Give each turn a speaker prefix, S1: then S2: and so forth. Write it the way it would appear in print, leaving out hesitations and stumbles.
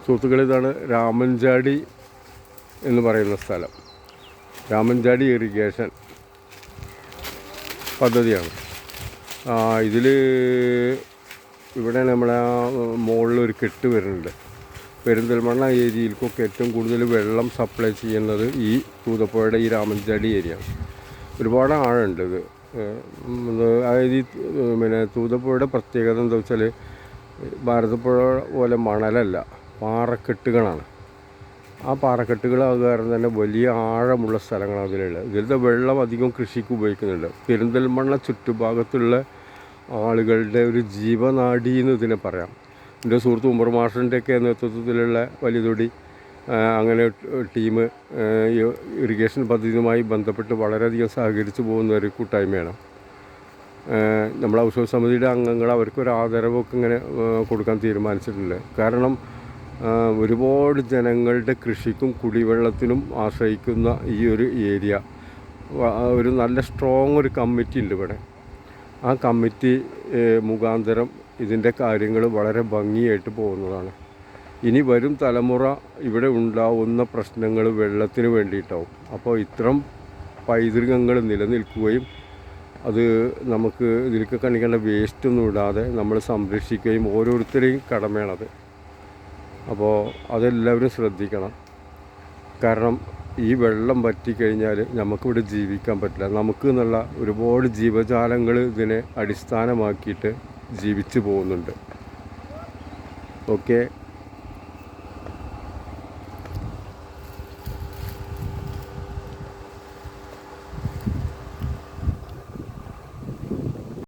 S1: സുഹൃത്തുക്കളെ, ഇതാണ് രാമൻചാടി എന്ന് പറയുന്ന സ്ഥലം. രാമൻചാടി ഇറിഗേഷൻ പദ്ധതിയാണ്. ഇതിൽ ഇവിടെ നമ്മളെ മുകളിലൊരു കെട്ട് വരുന്നുണ്ട്. പെരിന്തൽമണ്ണ ഏരിയയിലേക്കൊക്കെ ഏറ്റവും കൂടുതൽ വെള്ളം സപ്ലൈ ചെയ്യുന്നത് ഈ തൂതപ്പുഴയുടെ ഈ രാമൻചാടി ഏരിയ ആണ്. ഒരുപാട് ആഴമുണ്ട് ഇത്. അതായത് ഈ തൂതപ്പുഴയുടെ പ്രത്യേകത എന്താ വെച്ചാൽ ഭാരതപ്പുഴ പോലെ മണലല്ല, പാറക്കെട്ടുകളാണ്. ആ പാറക്കെട്ടുകൾ കാരണം തന്നെ വലിയ ആഴമുള്ള സ്ഥലങ്ങളാണ് അതിലുള്ളത്. ഇതിലത്തെ വെള്ളം അധികം കൃഷിക്ക് ഉപയോഗിക്കുന്നുണ്ട്. പെരിന്തൽമണ്ണ ചുറ്റുഭാഗത്തുള്ള ആളുകളുടെ ഒരു ജീവനാഡി എന്ന് ഇതിനെ പറയാം. എൻ്റെ സുഹൃത്ത് ഉമർ മാഷിൻ്റെയൊക്കെ നേതൃത്വത്തിലുള്ള വലിയതൊടി അങ്ങനെ ടീം ഇറിഗേഷൻ പദ്ധതിയുമായി ബന്ധപ്പെട്ട് വളരെയധികം സഹകരിച്ച് പോകുന്ന ഒരു കൂട്ടായ്മയാണ്. നമ്മൾ ഔഷധ സമിതിയുടെ അംഗങ്ങൾ അവർക്കൊരു ആദരവൊക്കെ ഇങ്ങനെ കൊടുക്കാൻ തീരുമാനിച്ചിട്ടുണ്ട്. കാരണം ഒരുപാട് ജനങ്ങളുടെ കൃഷിക്കും കുടിവെള്ളത്തിനും ആശ്രയിക്കുന്ന ഈ ഒരു ഏരിയ, ഒരു നല്ല സ്ട്രോങ് ഒരു കമ്മിറ്റി ഉണ്ട് ഇവിടെ. ആ കമ്മിറ്റി മുഖാന്തരം ഇതിൻ്റെ കാര്യങ്ങൾ വളരെ ഭംഗിയായിട്ട് പോകുന്നതാണ്. ഇനി വരും തലമുറ ഇവിടെ ഉണ്ടാവുന്ന പ്രശ്നങ്ങൾ വെള്ളത്തിന് വേണ്ടിയിട്ടാവും. അപ്പോൾ ഇത്തരം പൈതൃകങ്ങൾ നിലനിൽക്കുകയും അത് നമുക്ക് ഇതിലേക്ക് കാണിക്കേണ്ട വേസ്റ്റൊന്നും ഇടാതെ നമ്മൾ സംരക്ഷിക്കുകയും ഓരോരുത്തരെയും കടമയാണത്. അപ്പോൾ അതെല്ലാവരും ശ്രദ്ധിക്കണം. കാരണം ഈ വെള്ളം വറ്റിക്കഴിഞ്ഞാൽ നമുക്കിവിടെ ജീവിക്കാൻ പറ്റില്ല. നമുക്ക് എന്നുള്ള ഒരുപാട് ജീവജാലങ്ങൾ ഇതിനെ അടിസ്ഥാനമാക്കിയിട്ട് ജീവിച്ചു പോകുന്നുണ്ട്. ഓക്കെ.